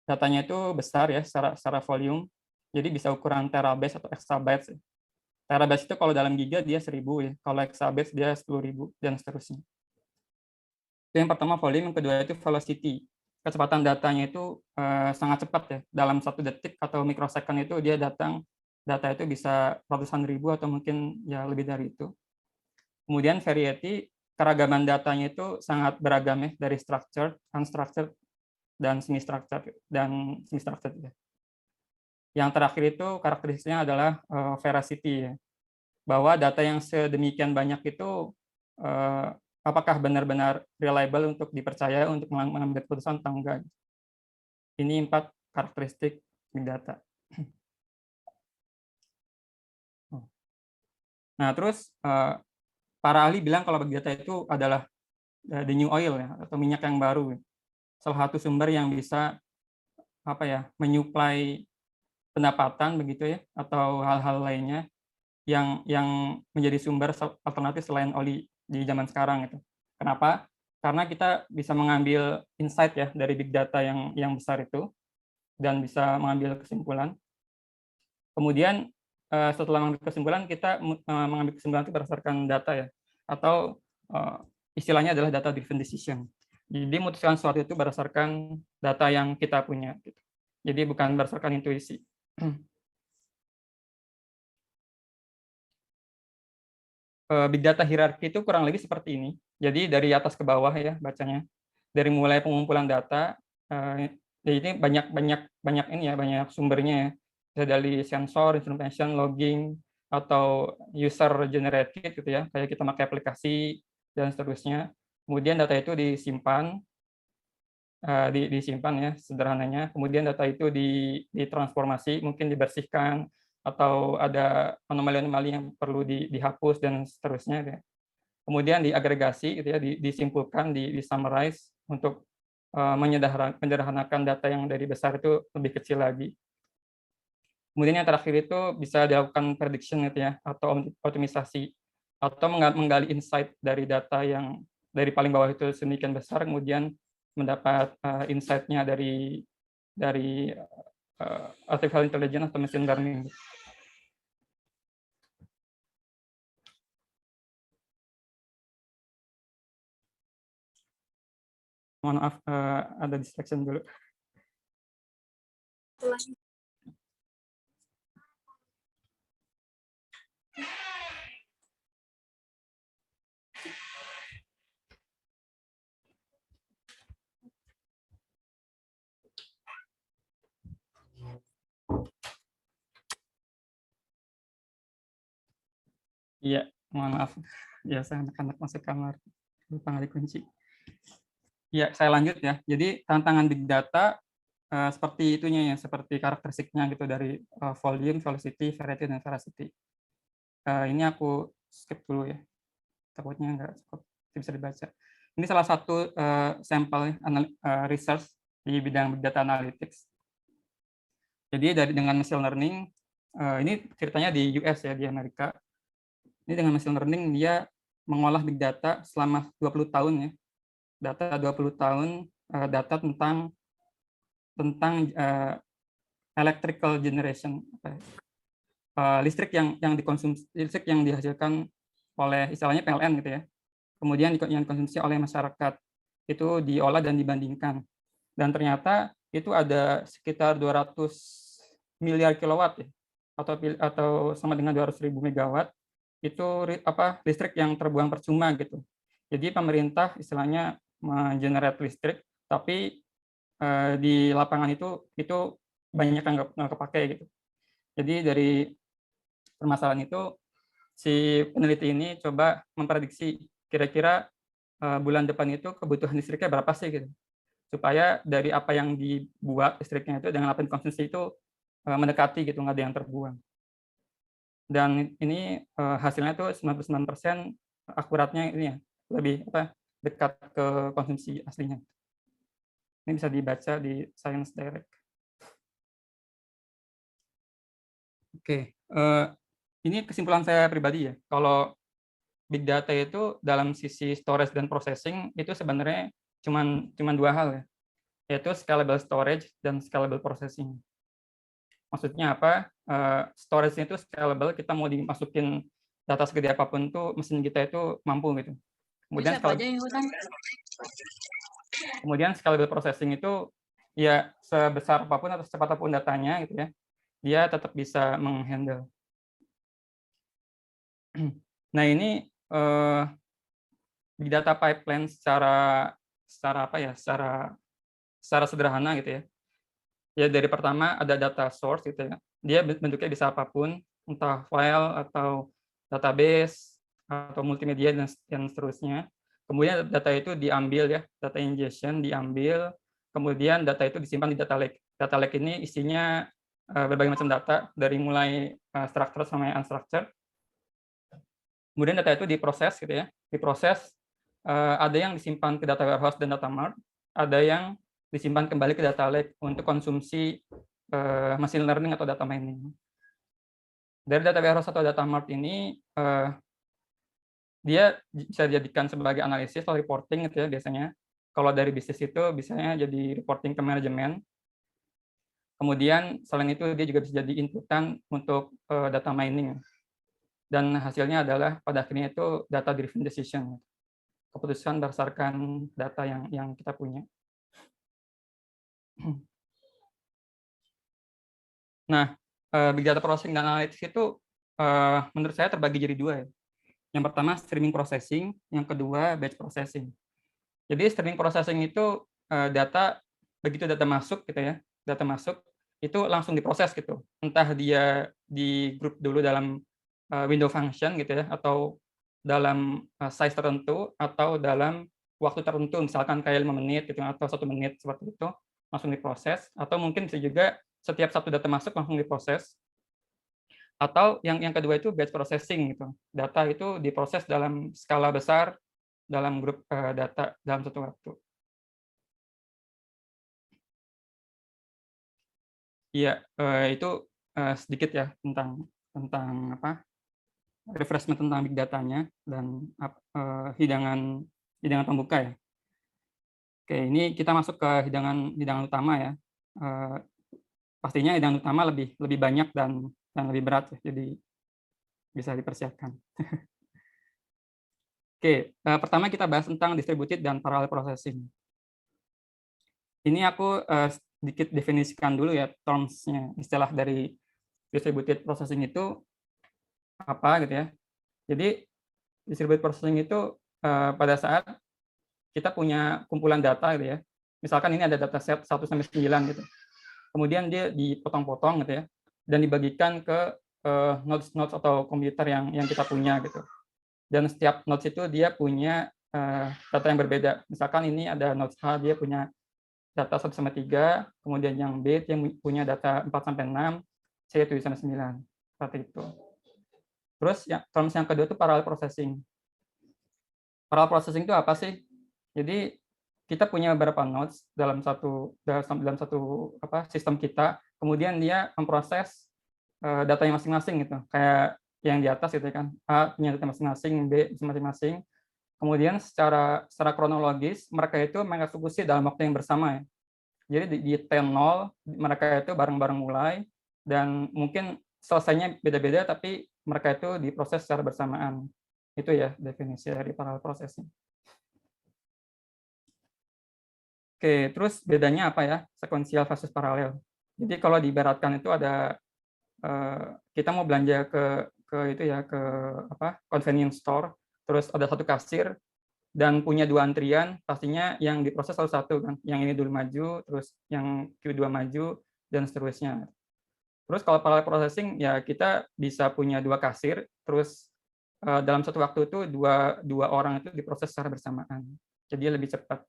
datanya itu besar ya secara volume. Jadi bisa ukuran terabytes atau exabytes. Terabytes itu kalau dalam giga dia 1000 ya. Kalau exabytes dia 10.000 dan seterusnya. Itu yang pertama volume, yang kedua itu velocity. Kecepatan datanya itu sangat cepat ya. Dalam 1 detik atau mikrosecond itu dia data itu bisa ratusan ribu atau mungkin ya lebih dari itu. Kemudian variety, keragaman datanya itu sangat beragam ya, dari structured, unstructured, dan semi-structured ya. Yang terakhir itu karakteristiknya adalah veracity ya. Bahwa data yang sedemikian banyak itu apakah benar-benar reliable untuk dipercaya untuk mengambil keputusan atau enggak. Ini 4 karakteristik big data. Nah, terus para ahli bilang kalau big data itu adalah the new oil ya, atau minyak yang baru. Salah satu sumber yang bisa menyuplai pendapatan begitu ya, atau hal-hal lainnya yang menjadi sumber alternatif selain oli di zaman sekarang itu. Kenapa? Karena kita bisa mengambil insight ya dari big data yang besar itu dan bisa mengambil kesimpulan. Kemudian setelah mengambil kesimpulan, kita mengambil kesimpulan itu berdasarkan data ya, atau istilahnya adalah data driven decision. Jadi memutuskan sesuatu itu berdasarkan data yang kita punya gitu. Jadi bukan berdasarkan intuisi. Big data hierarki itu kurang lebih seperti ini. Jadi dari atas ke bawah ya bacanya. Dari mulai pengumpulan data, jadi ini banyak sumbernya ya. Bisa dari sensor, instrumentation, logging, atau user generated gitu ya, kayak kita pakai aplikasi dan seterusnya. Kemudian data itu disimpan ya sederhananya. Kemudian data itu ditransformasi, mungkin dibersihkan atau ada anomali-anomali yang perlu dihapus dan seterusnya ya. Kemudian diagregasi gitu ya, disimpulkan, disummarize untuk menyederhanakan data yang dari besar itu lebih kecil lagi. Kemudian yang terakhir itu bisa dilakukan prediction gitu ya, atau optimisasi, atau menggali insight dari data yang dari paling bawah itu sedemikian besar, kemudian mendapat insight-nya dari artificial intelligence atau machine learning. Mohon maaf, ada distraction dulu. Iya, mohon maaf. Biasa anak-anak masuk kamar, lupa nggak dikunci. Ya, saya lanjut ya. Jadi tantangan big data seperti itunya ya, seperti karakteristiknya gitu dari volume, velocity, variety, dan veracity. Ini aku skip dulu ya, takutnya nggak cukup bisa dibaca. Ini salah satu sampel research di bidang big data analytics. Jadi dengan machine learning, ini ceritanya di US ya, di Amerika. Ini dengan machine learning dia mengolah big data selama 20 tahun ya. Data 20 tahun, data tentang electrical generation, listrik yang dihasilkan oleh istilahnya PLN gitu ya. Kemudian yang dikonsumsi oleh masyarakat itu diolah dan dibandingkan. Dan ternyata itu ada sekitar 200 miliar kilowatt ya, atau sama dengan 200.000 megawatt itu listrik yang terbuang percuma gitu. Jadi pemerintah istilahnya mengenerate listrik, tapi di lapangan itu banyak yang nggak kepake gitu. Jadi dari permasalahan itu si peneliti ini coba memprediksi kira-kira bulan depan itu kebutuhan listriknya berapa sih gitu, supaya dari apa yang dibuat listriknya itu dengan apa yang dikonsumsi itu mendekati gitu, nggak ada yang terbuang. Dan ini hasilnya tuh 99% akuratnya ini ya, lebih dekat ke konsumsi aslinya. Ini bisa dibaca di Science Direct. Oke, ini kesimpulan saya pribadi ya. Kalau big data itu dalam sisi storage dan processing itu sebenarnya cuman dua hal ya, yaitu scalable storage dan scalable processing. Maksudnya apa? Storage itu scalable, kita mau dimasukin data segede apapun tuh mesin kita itu mampu gitu. Kemudian scalable processing itu ya sebesar apapun atau secepat apapun datanya gitu ya, dia tetap bisa menghandle. Nah ini big data pipeline secara apa ya, secara sederhana gitu ya. Ya dari pertama ada data source gitu ya. Dia bentuknya bisa apapun, entah file atau database atau multimedia dan seterusnya. Kemudian data itu diambil ya, data ingestion diambil, kemudian data itu disimpan di data lake. Data lake ini isinya berbagai macam data dari mulai structured sampai unstructured. Kemudian data itu diproses gitu ya, diproses. Ada yang disimpan ke data warehouse dan data mart, ada yang disimpan kembali ke data lake untuk konsumsi machine learning atau data mining. Dari data warehouse atau data mart ini dia bisa dijadikan sebagai analisis atau reporting gitu ya biasanya. Kalau dari bisnis itu biasanya jadi reporting ke manajemen. Kemudian selain itu dia juga bisa jadi inputan untuk data mining. Dan hasilnya adalah pada akhirnya itu data driven decision. Keputusan berdasarkan data yang kita punya. Nah, big data processing dan analytics itu menurut saya terbagi jadi dua ya. Yang pertama streaming processing, yang kedua batch processing. Jadi streaming processing itu begitu data masuk gitu ya, data masuk itu langsung diproses gitu. Entah dia di grup dulu dalam window function gitu ya, atau dalam size tertentu, atau dalam waktu tertentu, misalkan kayak 5 menit gitu, atau 1 menit seperti itu, langsung diproses. Atau mungkin bisa juga setiap satu data masuk langsung diproses. Atau yang kedua itu batch processing gitu. Data itu diproses dalam skala besar dalam grup data dalam satu waktu. Iya, itu sedikit ya tentang apa refreshment tentang big datanya dan hidangan pembuka ya. Oke, ini kita masuk ke hidangan utama ya. Pastinya hidangan utama lebih banyak dan lebih berat ya, jadi bisa dipersiapkan. Oke, pertama kita bahas tentang distributed dan parallel processing. Ini aku sedikit definisikan dulu ya terms-nya, istilah dari distributed processing itu apa gitu ya. Jadi distributed processing itu pada saat kita punya kumpulan data gitu ya. Misalkan ini ada dataset 1 sampai 9 gitu. Kemudian dia dipotong-potong gitu ya dan dibagikan ke nodes atau komputer yang kita punya gitu. Dan setiap nodes itu dia punya data yang berbeda. Misalkan ini ada nodes A, dia punya data 1 sampai 3, kemudian yang B yang punya data 4 sampai 6, C 7 sampai 9. Seperti itu. Terus terms yang kedua itu parallel processing. Parallel processing itu apa sih? Jadi kita punya beberapa nodes dalam satu sistem kita, kemudian dia memproses datanya masing-masing gitu. Kayak yang di atas gitu kan. A punya data masing-masing, B masing-masing. Kemudian secara kronologis mereka itu mengeksekusi dalam waktu yang bersama ya. Jadi di T0 mereka itu bareng-bareng mulai dan mungkin selesainya beda-beda tapi mereka itu diproses secara bersamaan. Itu ya definisi dari parallel processing. Oke, terus bedanya apa ya sekuensial versus paralel? Jadi kalau diibaratkan itu ada kita mau belanja ke itu ya ke convenience store, terus ada satu kasir dan punya 2 antrian, pastinya yang diproses satu kan. Yang ini dulu maju, terus yang kedua maju dan seterusnya. Terus kalau parallel processing ya kita bisa punya 2 kasir, terus dalam satu waktu itu dua orang itu diproses secara bersamaan. Jadi lebih cepat.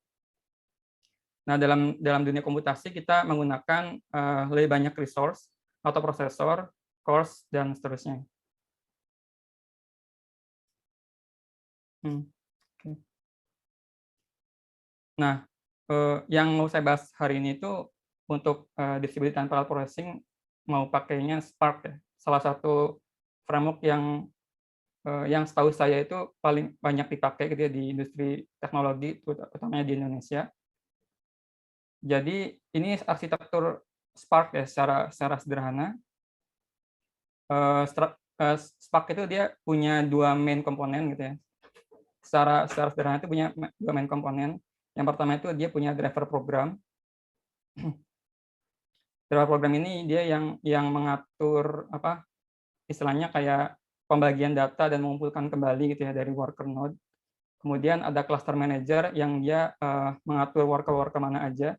Nah, dalam dunia komputasi kita menggunakan lebih banyak resource atau prosesor, cores dan seterusnya. Okay. Nah, yang mau saya bahas hari ini itu untuk distributed and parallel processing mau pakainya Spark ya. Salah satu framework yang yang setahu saya itu paling banyak dipakai gitu ya di industri teknologi, utamanya di Indonesia. Jadi ini arsitektur Spark ya secara secara sederhana. Spark itu dia punya 2 main komponen gitu ya. Secara secara sederhana itu punya 2 main komponen. Yang pertama itu dia punya driver program. Driver program ini dia yang mengatur apa, istilahnya kayak pembagian data dan mengumpulkan kembali gitu ya dari worker node. Kemudian ada cluster manager yang dia mengatur worker-worker mana aja.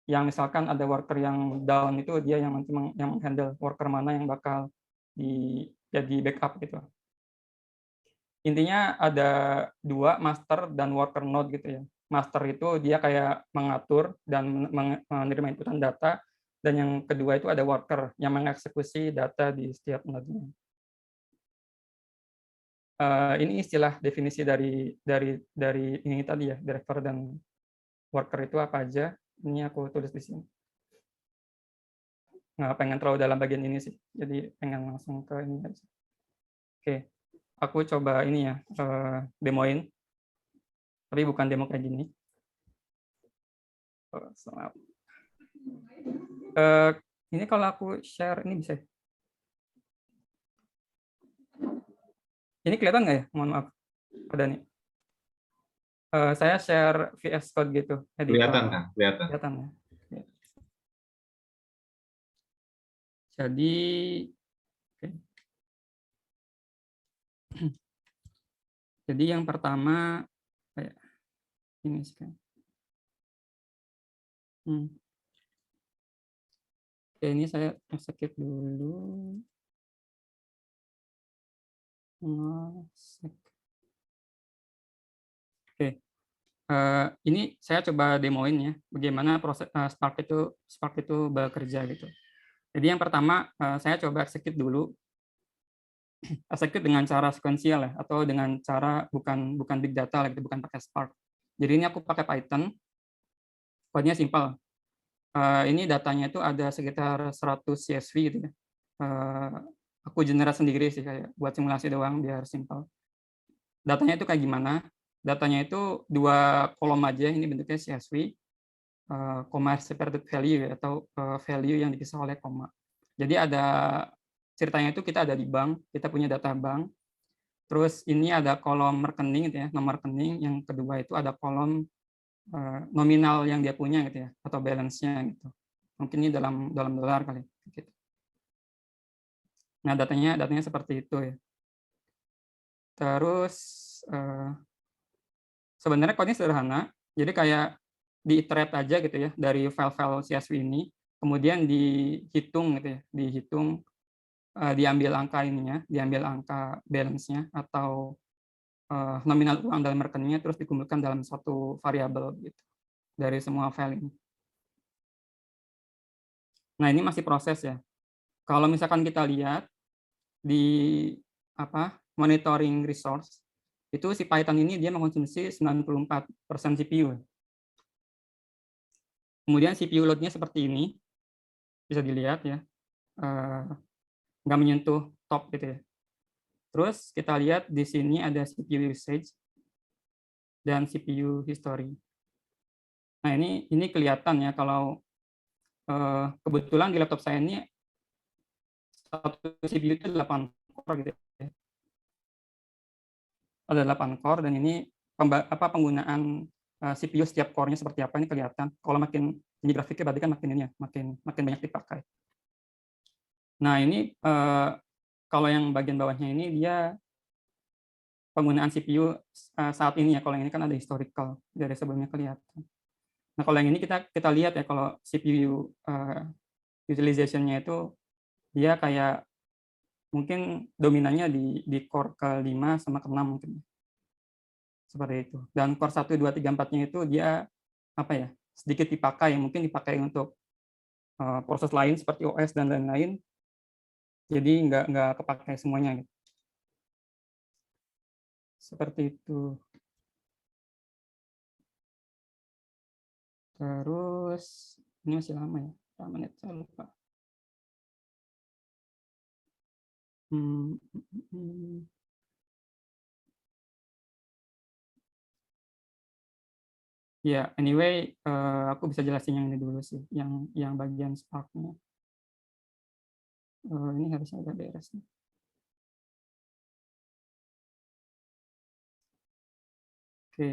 Yang misalkan ada worker yang down itu dia yang nanti yang handle worker mana yang bakal jadi backup gitu. Intinya ada 2 master dan worker node gitu ya. Master itu dia kayak mengatur dan menerima inputan data, dan yang kedua itu ada worker yang mengeksekusi data di setiap node-nya. Ini istilah definisi dari ini tadi ya, driver dan worker itu apa aja. Ini aku tulis di sini. Nggak pengen terlalu dalam bagian ini sih, jadi pengen langsung ke ini aja. Oke, aku coba ini ya, demoin, tapi bukan demo kayak gini. Ini kalau aku share ini bisa. Ini kelihatan nggak ya? Mohon maaf. Ada nih. Saya share VS Code gitu, editor. Kelihatan kan? Kelihatan. Kelihatan ya. Jadi, okay. Jadi yang pertama kayak ini sih kan. Oke, ini saya execute dulu. Oke, ini saya coba demoin ya, bagaimana proses Spark itu bekerja gitu. Jadi yang pertama saya coba execute dulu, execute dengan cara sequential ya, atau dengan cara bukan big data gitu, bukan pakai Spark. Jadi ini aku pakai Python, kodenya simpel. Ini datanya itu ada sekitar 100 CSV gitu ya. Aku generate sendiri sih kayak buat simulasi doang biar simpel. Datanya itu kayak gimana? Datanya itu 2 kolom aja, ini bentuknya CSV, comma separated value atau value yang dipisah oleh koma. Jadi ada ceritanya itu kita ada di bank, kita punya data bank. Terus ini ada kolom rekening gitu ya, nomor rekening. Yang kedua itu ada kolom nominal yang dia punya gitu ya, atau balance-nya gitu. Mungkin ini dalam dolar kali. Gitu. Nah datanya seperti itu ya. Terus sebenarnya kodenya sederhana. Jadi kayak di-iterate aja gitu ya dari file-file CSV ini, kemudian dihitung gitu ya, diambil angka ininya, diambil angka balance-nya atau nominal uang dalam rekeningnya, terus dikumpulkan dalam suatu variabel gitu dari semua file ini. Nah ini masih proses ya. Kalau misalkan kita lihat di monitoring resource, itu si Python ini dia mengkonsumsi 94% CPU. Kemudian CPU load-nya seperti ini, bisa dilihat ya, nggak menyentuh top gitu ya. Terus kita lihat di sini ada CPU usage dan CPU history. Nah ini kelihatan ya kalau kebetulan di laptop saya ini satu CPU itu 8 core gitu ya. Ada 8 core dan ini penggunaan CPU setiap core-nya seperti apa ini kelihatan. Kalau makin tinggi grafiknya berarti kan makin ini ya, makin banyak dipakai. Nah ini kalau yang bagian bawahnya ini dia penggunaan CPU saat ini ya. Kalau yang ini kan ada historical dari sebelumnya kelihatan. Nah kalau yang ini kita lihat ya, kalau CPU utilization-nya itu dia kayak mungkin dominannya di core ke-5 sama ke-6 mungkin. Seperti itu. Dan core 1, 2, 3, 4-nya itu dia apa ya, sedikit dipakai, mungkin dipakai untuk proses lain seperti OS dan lain-lain. Jadi nggak kepakai semuanya gitu. Seperti itu. Terus ini masih lama ya, berapa menit saya lupa. Ya, anyway, aku bisa jelasin yang ini dulu sih, yang bagian Spark-nya. Ini harusnya udah beres nih. Oke.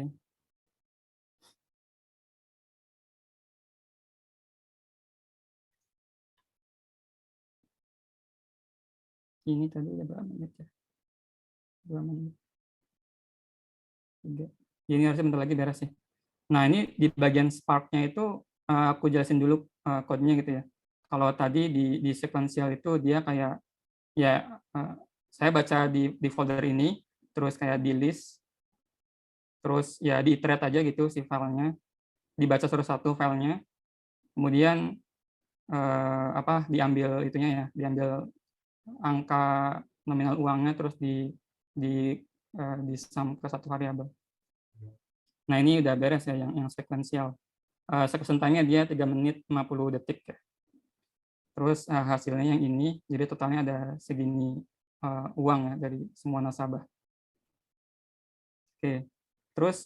Ini tadi udah berapa menit ya? 2 menit. 3. Ini harusnya bentar lagi beres sih. Nah, ini di bagian Spark-nya itu aku jelasin dulu kodenya gitu ya. Kalau tadi di sequential itu dia kayak ya saya baca di folder ini, terus kayak di list, terus ya di iterate aja gitu si filenya, dibaca satu-satu filenya, kemudian diambil itunya ya, diambil angka nominal uangnya, terus di sum ke satu variabel. Nah, ini udah beres ya yang sequential. Execution time-nya dia 3 menit 50 detik ya. Terus hasilnya yang ini, jadi totalnya ada segini uang ya dari semua nasabah. Oke, terus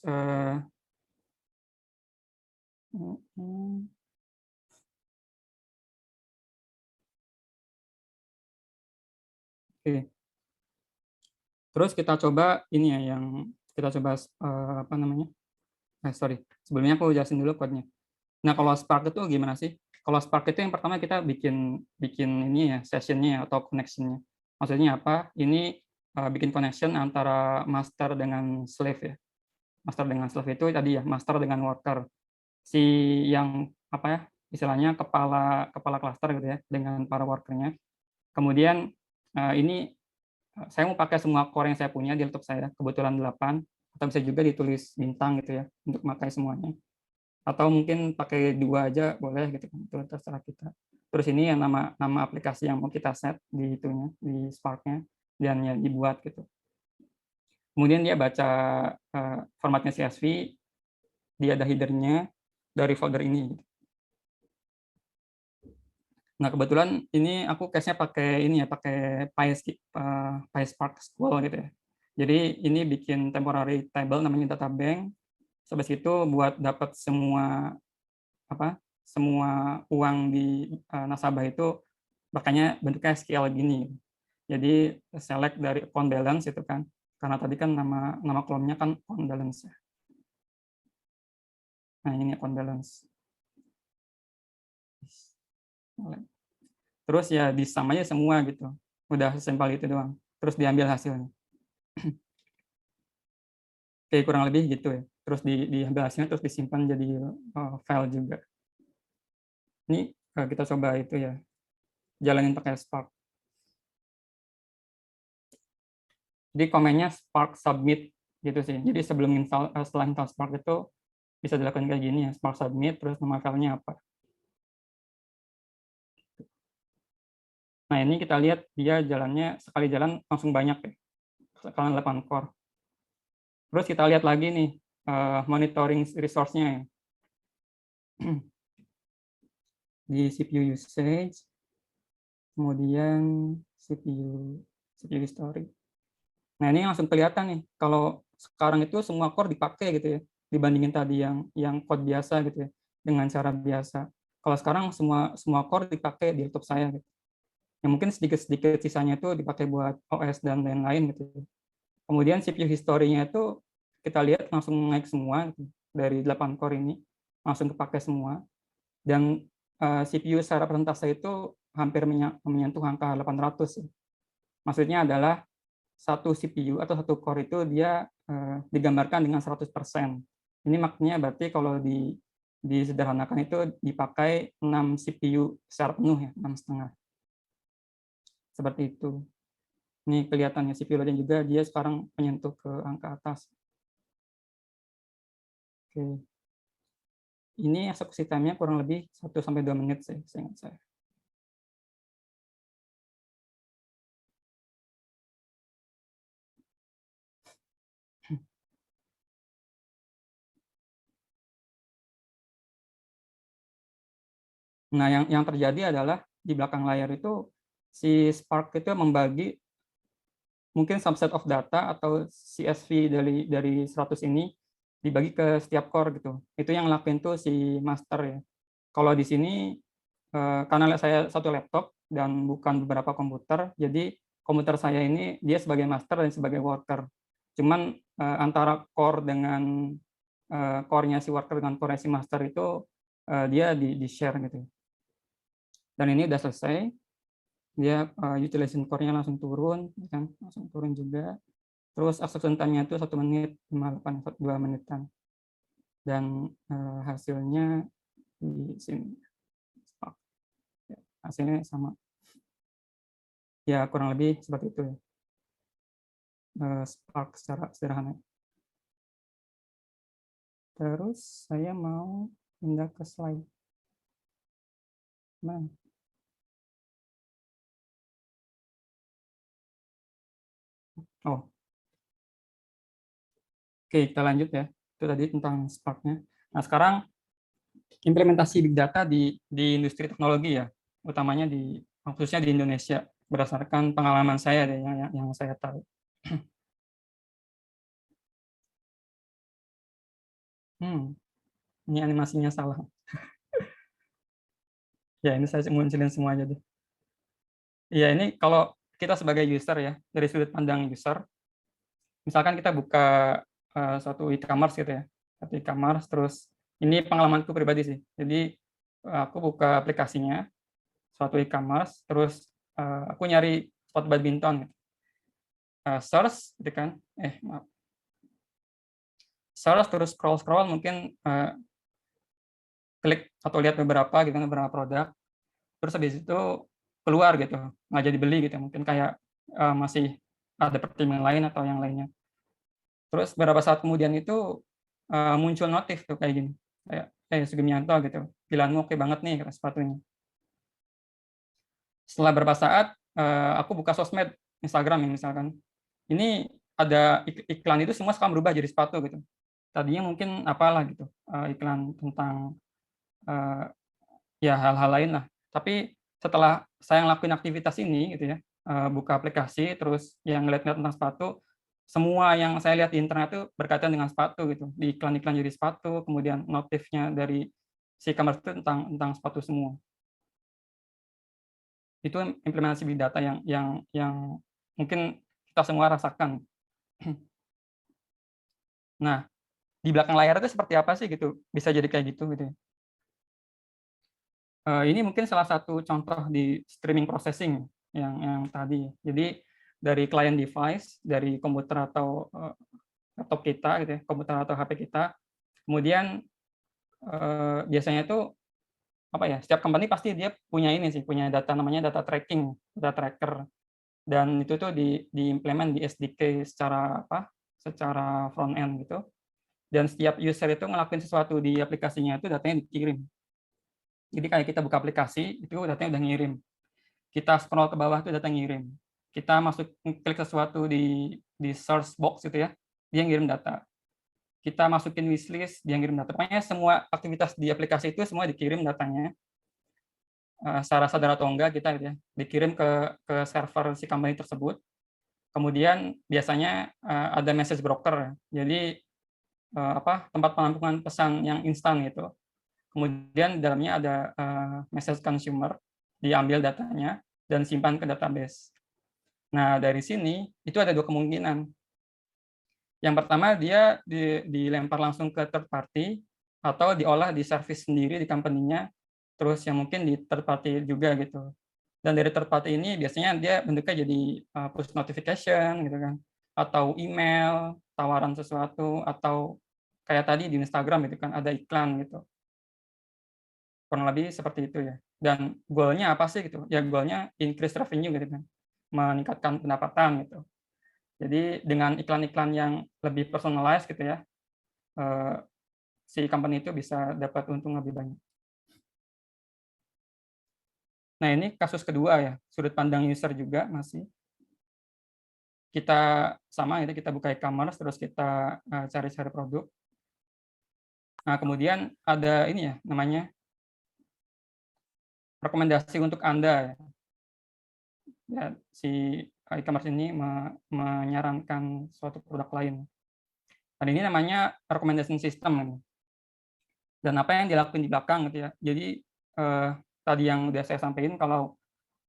oke, terus kita coba ini ya, yang kita coba apa namanya? Sorry, sebelumnya aku jelasin dulu kodenya. Nah, kalau Spark itu gimana sih? Kalau Spark itu yang pertama kita bikin bikin ini ya, sessionnya atau connection-nya. Maksudnya apa? Ini bikin connection antara master dengan slave ya. Master dengan slave itu tadi ya, master dengan worker. Si yang apa ya? Istilahnya kepala kepala cluster gitu ya, dengan para workernya. Kemudian ini saya mau pakai semua core yang saya punya di laptop saya, kebetulan 8, atau bisa juga ditulis bintang gitu ya, untuk pakai semuanya. Atau mungkin pakai 2 aja boleh gitu kan, itu terserah kita. Terus ini yang nama aplikasi yang mau kita set di itunya, di Spark-nya, dan ya dibuat gitu. Kemudian dia baca formatnya CSV, dia ada header-nya dari folder ini. Nah, kebetulan ini aku case-nya pakai ini ya, pakai PySpark SQL gitu ya. Jadi ini bikin temporary table namanya data bank. Habis itu buat dapat semua semua uang di nasabah itu makanya bentuknya SQL gini. Jadi select dari account balance itu kan. Karena tadi kan nama kolomnya kan account balance ya. Nah, ini account balance. Terus ya di sum aja semua gitu. Udah sesimpel itu doang. Terus diambil hasilnya. Oke, kurang lebih gitu ya. Terus diambil hasilnya, terus disimpan jadi file juga. Ini kita coba itu ya, jalanin pakai Spark. Jadi komennya Spark submit gitu sih. Jadi setelah install Spark itu bisa dilakukan kayak gini ya, Spark submit, terus nama filenya apa. Nah, ini kita lihat dia jalannya sekali jalan langsung banyak ya, sekalian 8 core. Terus kita lihat lagi nih monitoring resource-nya ya. Di CPU usage, kemudian CPU history. Nah, ini langsung kelihatan nih kalau sekarang itu semua core dipakai gitu ya, dibandingin tadi yang code biasa gitu ya, dengan cara biasa. Kalau sekarang semua core dipakai di laptop saya gitu. Ya mungkin sedikit-sedikit sisanya itu dipakai buat OS dan lain-lain gitu. Kemudian CPU history-nya itu kita lihat langsung naik semua gitu. Dari 8 core ini langsung kepake semua. Dan CPU secara persentase itu hampir menyentuh angka 800. Maksudnya adalah satu CPU atau satu core itu dia digambarkan dengan 100%. Ini maknanya berarti kalau disederhanakan itu dipakai 6 CPU secara penuh ya, 6,5. Seperti itu. Ini kelihatannya CPU loadnya juga dia sekarang menyentuh ke angka atas. Oke. Ini eksekusi time-nya kurang lebih 1-2 menit sih, seingat saya. Nah, yang terjadi adalah di belakang layar itu si Spark itu membagi mungkin subset of data atau CSV dari 100 ini dibagi ke setiap core gitu. Itu yang ngelakuin tuh si master ya. Kalau di sini karena saya satu laptop dan bukan beberapa komputer, jadi komputer saya ini dia sebagai master dan sebagai worker. Cuman antara core dengan core-nya si worker dengan core si master itu dia di share gitu. Dan ini udah selesai, dia utilization core-nya langsung turun, kan? Langsung turun juga. Terus acceptance time-nya itu 1 menit 58, 2 menitan. Dan hasilnya di sini. Hasilnya sama. Ya kurang lebih seperti itu ya. Spark secara sederhana. Terus saya mau pindah ke slide. Nah. Oh. Oke, kita lanjut ya. Itu tadi tentang Spark-nya. Nah, sekarang implementasi big data di industri teknologi ya, utamanya khususnya di Indonesia, berdasarkan pengalaman saya deh yang saya tahu. Ini animasinya salah. Ya, ini saya munculin semua aja deh. Ya, ini kalau kita sebagai user ya, dari sudut pandang user, misalkan kita buka suatu e-commerce gitu ya, satu e-commerce, terus ini pengalamanku pribadi sih. Jadi aku buka aplikasinya, suatu e-commerce, terus aku nyari spot badminton, gitu. Search, gitu kan? Maaf. Search terus scroll mungkin klik atau lihat beberapa produk, terus habis itu keluar gitu, nggak jadi beli gitu, mungkin kayak masih ada pertimbangan lain atau yang lainnya. Terus beberapa saat kemudian itu muncul notif tuh kayak gini, kayak Sugianto gitu, pilihanmu oke banget nih kata sepatunya. Setelah beberapa saat aku buka sosmed Instagram ya misalkan, ini ada iklan itu semua sekarang berubah jadi sepatu gitu. Tadinya mungkin apalah gitu, iklan tentang ya hal-hal lain lah. Tapi setelah saya ngelakuin aktivitas ini gitu ya, buka aplikasi terus yang ngeliat-ngeliat tentang sepatu, semua yang saya lihat di internet itu berkaitan dengan sepatu gitu. Di iklan-iklan jadi sepatu, kemudian notifnya dari si e-commerce itu tentang sepatu semua. Itu implementasi big data yang mungkin kita semua rasakan. Nah, di belakang layar itu seperti apa sih gitu? Bisa jadi kayak gitu gitu ya. Ini mungkin salah satu contoh di streaming processing yang tadi. Jadi dari client device, dari komputer atau laptop kita gitu ya, komputer atau HP kita. Kemudian biasanya itu apa ya? Setiap company pasti dia punya ini sih, punya data namanya data tracking, data tracker. Dan itu tuh diimplement di SDK secara apa? Secara front end gitu. Dan setiap user itu ngelakuin sesuatu di aplikasinya itu datanya dikirim. Jadi kayak kita buka aplikasi, itu datanya udah ngirim. Kita scroll ke bawah itu data ngirim. Kita masuk klik sesuatu di search box gitu ya, dia ngirim data. Kita masukin wishlist, dia ngirim data. Pokoknya semua aktivitas di aplikasi itu semua dikirim datanya. Secara sadar atau enggak kita gitu ya, dikirim ke server si company tersebut. Kemudian biasanya ada message broker. Jadi tempat penampungan pesan yang instan gitu. Kemudian dalamnya ada message consumer, diambil datanya dan simpan ke database. Nah, dari sini itu ada dua kemungkinan. Yang pertama dia dilempar langsung ke third party atau diolah di service sendiri di company-nya, terus yang mungkin di third party juga gitu. Dan dari third party ini biasanya dia bentuknya jadi push notification gitu kan, atau email, tawaran sesuatu, atau kayak tadi di Instagram gitu kan ada iklan gitu. Kurang lebih seperti itu ya. Dan goal-nya apa sih gitu? Ya goal-nya increase revenue gitu kan, meningkatkan pendapatan gitu. Jadi dengan iklan-iklan yang lebih personalized gitu ya, si company itu bisa dapat untung lebih banyak. Nah ini kasus kedua ya, sudut pandang user juga masih. Kita sama itu kita buka e-commerce terus kita cari-cari produk. Nah kemudian ada ini ya namanya rekomendasi untuk Anda ya, si e-commerce ini menyarankan suatu produk lain. Dan ini namanya recommendation system. Dan apa yang dilakukan di belakang gitu ya. Jadi tadi yang udah saya sampaikan, kalau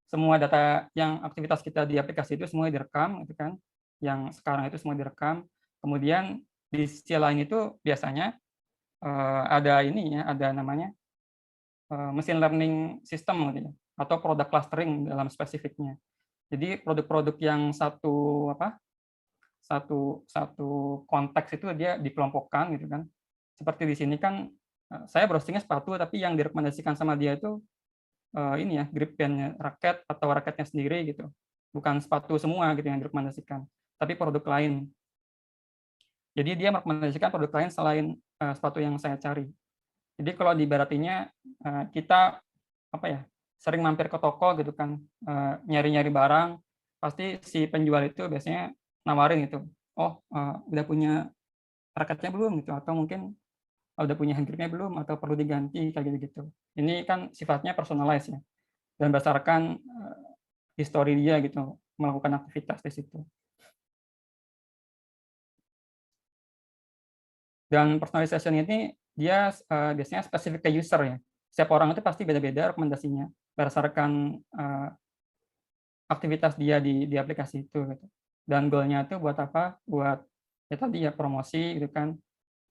semua data yang aktivitas kita di aplikasi itu semua direkam gitu kan. Yang sekarang itu semua direkam. Kemudian di sisi lain itu biasanya ada ini ya, ada namanya machine learning system gitu ya, atau product clustering dalam spesifiknya. Jadi produk-produk yang satu satu konteks itu dia dikelompokkan gitu kan. Seperti di sini kan saya browsingnya sepatu, tapi yang direkomendasikan sama dia itu ini ya, grip band-nya raket atau raketnya sendiri gitu. Bukan sepatu semua gitu yang direkomendasikan, tapi produk lain. Jadi dia merekomendasikan produk lain selain sepatu yang saya cari. Jadi kalau di Baratinya kita apa ya, sering mampir ke toko gitu kan, nyari-nyari barang, pasti si penjual itu biasanya nawarin gitu, oh udah punya raketnya belum gitu, atau mungkin udah punya hand gripnya belum, atau perlu diganti kayak gitu-gitu. Ini kan sifatnya personalized ya, dan berdasarkan histori dia gitu melakukan aktivitas di situ. Dan personalization ini dia biasanya spesifik ke user ya. Setiap orang itu pasti beda-beda rekomendasinya berdasarkan aktivitas dia di aplikasi itu gitu. Dan goal-nya itu buat apa? Buat ya tadi ya promosi gitu kan.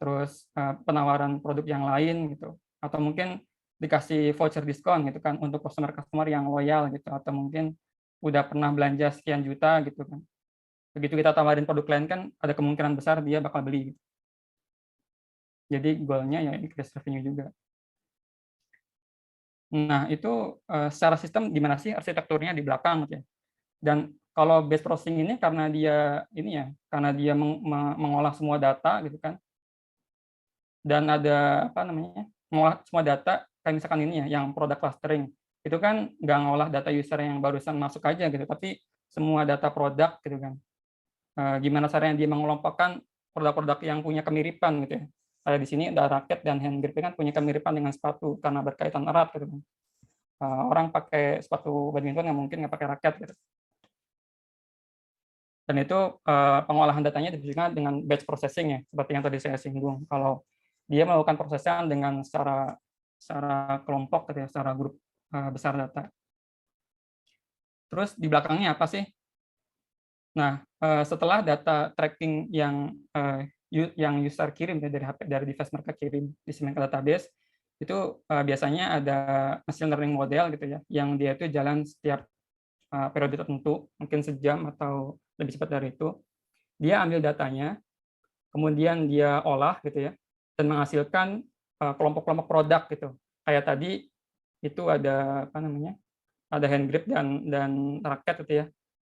Terus penawaran produk yang lain gitu. Atau mungkin dikasih voucher diskon gitu kan untuk customer-customer yang loyal gitu, atau mungkin udah pernah belanja sekian juta gitu kan. Begitu kita tawarin produk lain kan ada kemungkinan besar dia bakal beli gitu. Jadi goal-nya ya increase revenue juga. Nah, itu secara sistem gimana sih arsitekturnya di belakang gitu ya. Dan kalau base processing ini karena dia ini ya, karena dia mengolah semua data gitu kan. Dan ada apa namanya? Mengolah semua data kayak misalkan ini ya, yang product clustering. Itu kan nggak ngolah data user yang barusan masuk aja gitu, tapi semua data produk gitu kan. Gimana caranya dia mengelompokkan produk-produk yang punya kemiripan gitu ya. Kayak di sini ada raket dan hand grip kan punya kemiripan dengan sepatu karena berkaitan erat gitu kan. Orang pakai sepatu badminton nggak mungkin nggak pakai raket gitu. Dan itu pengolahan datanya ditunjukkan dengan batch processing ya, seperti yang tadi saya singgung. Kalau dia melakukan prosesan dengan secara kelompok gitu ya, secara grup besar data. Terus di belakangnya apa sih? Nah, setelah data tracking yang user kirim ya, dari device mereka kirim disimpan ke database, itu biasanya ada machine learning model gitu ya, yang dia itu jalan setiap periode tertentu, mungkin sejam atau lebih cepat dari itu. Dia ambil datanya, kemudian dia olah gitu ya, dan menghasilkan kelompok-kelompok produk gitu. Kayak tadi itu ada apa namanya? Ada hand grip dan raket gitu ya,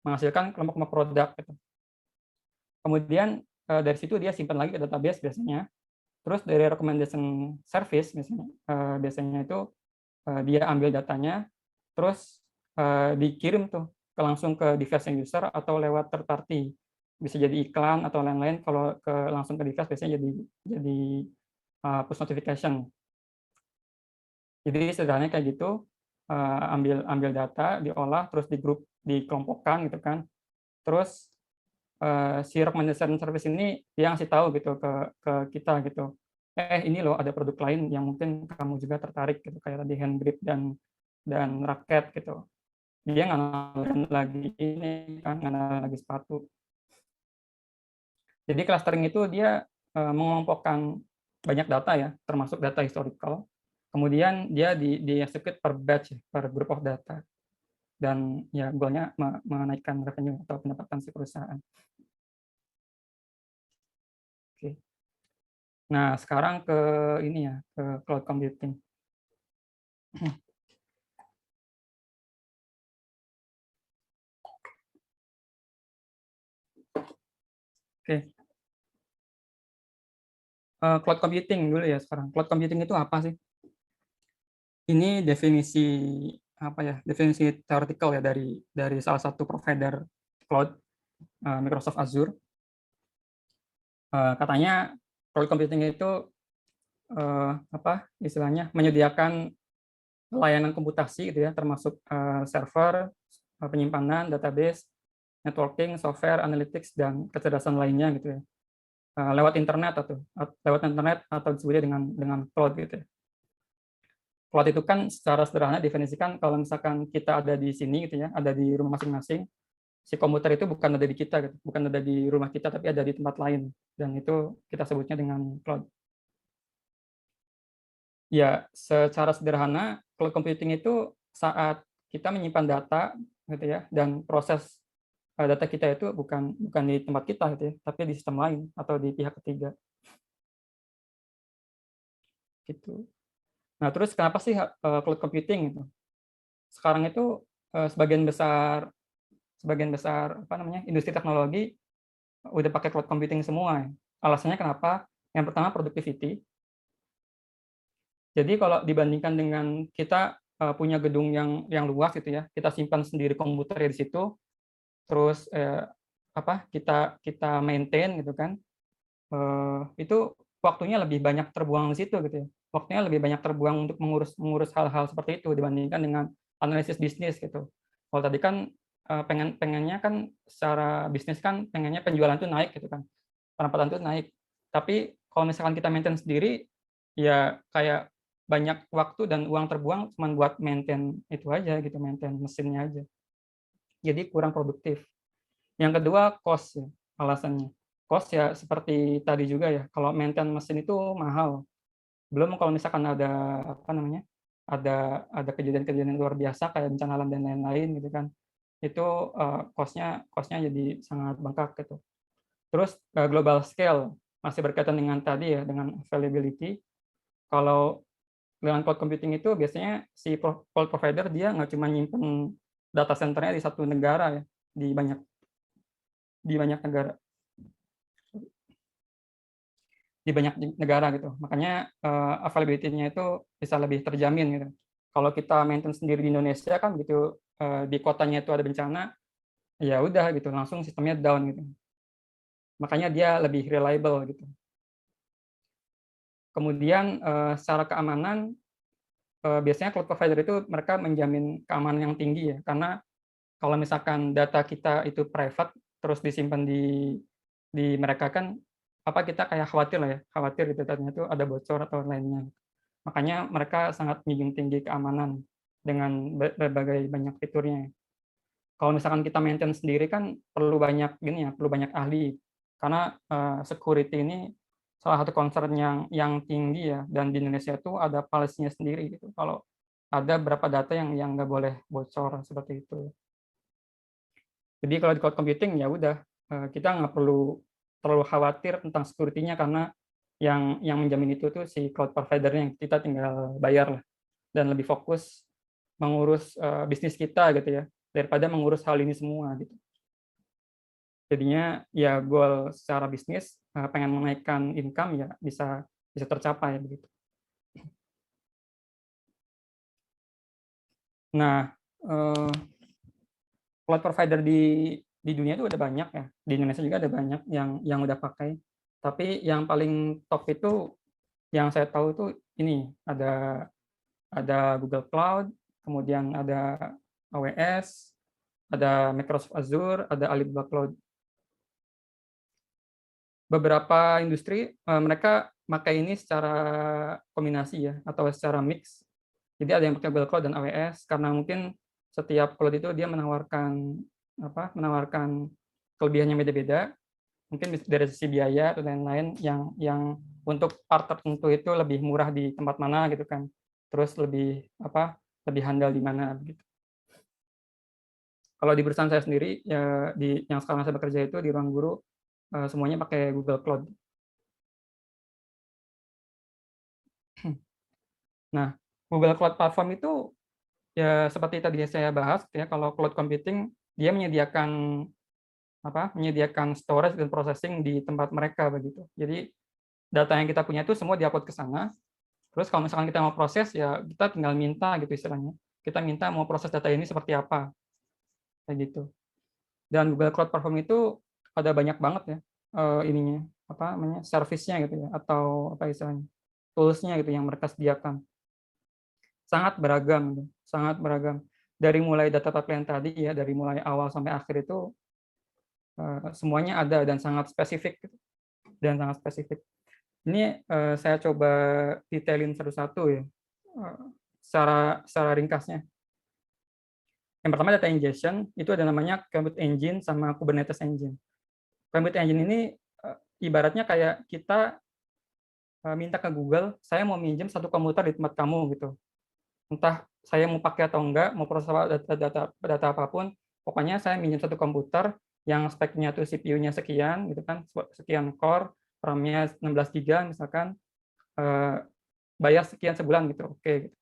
menghasilkan kelompok-kelompok produk gitu. Kemudian dari situ dia simpan lagi ke database biasanya. Terus dari recommendation service biasanya itu dia ambil datanya, terus dikirim tuh langsung ke device user atau lewat third party. Bisa jadi iklan atau lain-lain. Kalau langsung ke device biasanya jadi push notification. Jadi sederhananya kayak gitu, ambil data, diolah, terus di grup, dikelompokkan gitu kan. Terus si recommendation service ini dia ngasih tahu gitu ke kita gitu. Ini loh ada produk lain yang mungkin kamu juga tertarik gitu, kayak tadi hand grip dan raket gitu. Dia nggak nawarin lagi ini kan, nggak nawarin lagi sepatu. Jadi clustering itu dia mengelompokkan banyak data ya, termasuk data historical. Kemudian dia di-execute per batch, per group of data. Dan ya goal-nya menaikkan revenue atau pendapatan si perusahaan. Oke. Nah, sekarang ke ini ya, ke cloud computing. Oke. Cloud computing dulu ya sekarang. Cloud computing itu apa sih? Ini definisi apa ya? Definisi theoretical ya dari salah satu provider cloud, Microsoft Azure. Katanya cloud computing itu apa istilahnya menyediakan layanan komputasi gitu ya, termasuk server, penyimpanan, database, networking, software, analytics, dan kecerdasan lainnya gitu ya. lewat internet atau disebutnya dengan cloud gitu ya. Cloud itu kan secara sederhana definisikan kalau misalkan kita ada di sini gitu ya, ada di rumah masing-masing, si komputer itu bukan ada di kita gitu, bukan ada di rumah kita tapi ada di tempat lain, dan itu kita sebutnya dengan cloud. Ya, secara sederhana cloud computing itu saat kita menyimpan data gitu ya, dan proses data kita itu bukan bukan di tempat kita gitu ya, tapi di sistem lain atau di pihak ketiga gitu. Nah, terus kenapa sih cloud computing gitu? Sekarang itu sebagian besar apa namanya industri teknologi udah pakai cloud computing semua. Alasannya kenapa? Yang pertama productivity. Jadi kalau dibandingkan dengan kita punya gedung yang luas gitu ya, kita simpan sendiri komputer di situ, terus kita kita maintain gitu kan, itu waktunya lebih banyak terbuang di situ gitu ya. Waktunya lebih banyak terbuang untuk mengurus hal-hal seperti itu dibandingkan dengan analisis bisnis gitu. Kalau tadi kan pengennya kan secara bisnis kan pengennya penjualan tuh naik gitu kan, pendapatan tuh naik. Tapi kalau misalkan kita maintain sendiri, ya kayak banyak waktu dan uang terbuang cuma buat maintain itu aja gitu, maintain mesinnya aja. Jadi kurang produktif. Yang kedua cost ya, alasannya. Cost ya seperti tadi juga ya, kalau maintain mesin itu mahal. Belum kalau misalkan ada apa namanya, ada kejadian-kejadian luar biasa kayak bencana alam dan lain-lain gitu kan. Itu cost-nya jadi sangat bengkak gitu. Terus global scale masih berkaitan dengan tadi ya, dengan availability. Kalau dengan cloud computing itu biasanya si cloud provider dia nggak cuma nyimpen data centernya di satu negara ya, di banyak negara. Di banyak negara gitu. Makanya availability-nya itu bisa lebih terjamin gitu. Kalau kita maintain sendiri di Indonesia kan gitu, di kotanya itu ada bencana, ya udah gitu, langsung sistemnya down gitu. Makanya dia lebih reliable gitu. Kemudian secara keamanan, biasanya cloud provider itu mereka menjamin keamanan yang tinggi ya, karena kalau misalkan data kita itu private terus disimpan di mereka kan apa kita kayak khawatir lah ya, khawatir gitu datanya itu ada bocor atau lainnya. Makanya mereka sangat menjunjung tinggi keamanan dengan berbagai banyak fiturnya. Kalau misalkan kita maintain sendiri kan perlu banyak gini ya, perlu banyak ahli. Karena security ini salah satu concern yang tinggi ya, dan di Indonesia itu ada policy-nya sendiri gitu. Kalau ada berapa data yang nggak boleh bocor seperti itu. Jadi kalau di cloud computing ya udah kita nggak perlu terlalu khawatir tentang security-nya karena yang menjamin itu tuh si cloud provider-nya, yang kita tinggal bayar lah dan lebih fokus mengurus bisnis kita gitu ya daripada mengurus hal ini semua gitu. Jadinya ya goal secara bisnis pengen menaikkan income ya bisa bisa tercapai begitu. Nah, cloud provider di dunia itu ada banyak ya. Di Indonesia juga ada banyak yang udah pakai. Tapi yang paling top itu yang saya tahu itu ini ada Google Cloud, kemudian ada AWS, ada Microsoft Azure, ada Alibaba Cloud. Beberapa industri mereka pakai ini secara kombinasi ya atau secara mix. Jadi ada yang pakai Google Cloud dan AWS karena mungkin setiap cloud itu dia menawarkan kelebihannya beda-beda. Mungkin dari sisi biaya atau lain-lain yang untuk part tertentu itu lebih murah di tempat mana gitu kan. Terus lebih handal di mana begitu. Kalau di perusahaan saya sendiri ya yang sekarang saya bekerja itu di Ruang Guru semuanya pakai Google Cloud. Nah, Google Cloud Platform itu ya seperti tadi saya bahas ya, kalau cloud computing dia menyediakan storage dan processing di tempat mereka begitu. Jadi data yang kita punya itu semua diupload ke sana. Terus kalau misalkan kita mau proses ya kita tinggal minta gitu istilahnya. Kita minta mau proses data ini seperti apa kayak gitu. Dan Google Cloud Platform itu ada banyak banget ya ininya apa namanya service-nya gitu ya atau apa istilahnya tools-nya gitu yang mereka sediakan. Sangat beragam gitu, sangat beragam. Dari mulai data pipeline tadi ya, dari mulai awal sampai akhir itu semuanya ada dan sangat spesifik gitu. dan sangat spesifik. Ini saya coba detailin satu-satu ya, secara ringkasnya. Yang pertama data ingestion, itu ada namanya Compute Engine sama Kubernetes Engine. Compute Engine ini ibaratnya kayak kita minta ke Google, saya mau minjem satu komputer di tempat kamu gitu. Entah saya mau pakai atau enggak, mau proses data apapun, pokoknya saya minjem satu komputer yang speknya tuh CPU-nya sekian gitu kan, sekian core, RAM-nya 16 GB misalkan, bayar sekian sebulan gitu. Oke.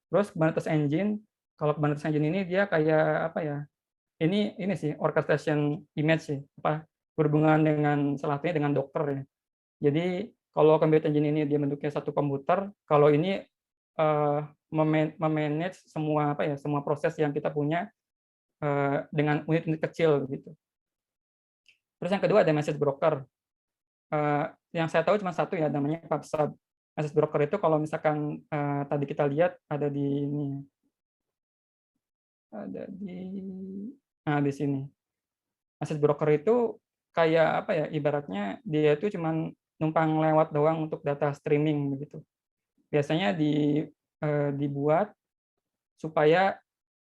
Terus Kubernetes Engine, kalau Kubernetes Engine ini dia kayak apa ya? Ini sih orchestration image sih, apa berhubungan dengan salah satunya dengan Docker ya. Jadi kalau Compute Engine ini dia bentuknya satu komputer, kalau ini memanage semua apa ya, semua proses yang kita punya dengan unit-unit kecil gitu. Terus yang kedua ada message broker. Yang saya tahu cuma satu ya, namanya PubSub. Message broker itu kalau misalkan tadi kita lihat ada di ini, ada di sini. Message broker itu kayak apa ya, ibaratnya dia itu cuma numpang lewat doang untuk data streaming begitu. Biasanya dibuat supaya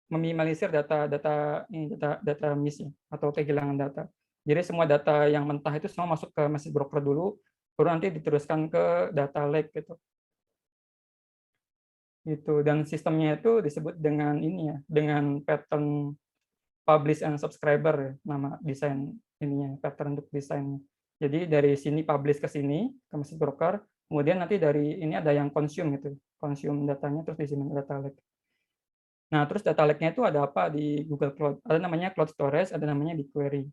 meminimalisir data miss ya, atau kehilangan data. Jadi semua data yang mentah itu semua masuk ke message broker dulu, baru nanti diteruskan ke data lake gitu. Dan sistemnya itu disebut dengan ini ya, dengan pattern publish and subscriber ya, nama desain ininya, pattern untuk desainnya. Jadi dari sini publish ke sini ke message broker, kemudian nanti dari ini ada yang consume gitu, consume datanya, terus di sini data lake. Nah, terus data lake-nya itu ada apa di Google Cloud? Ada namanya Cloud Storage, ada namanya BigQuery.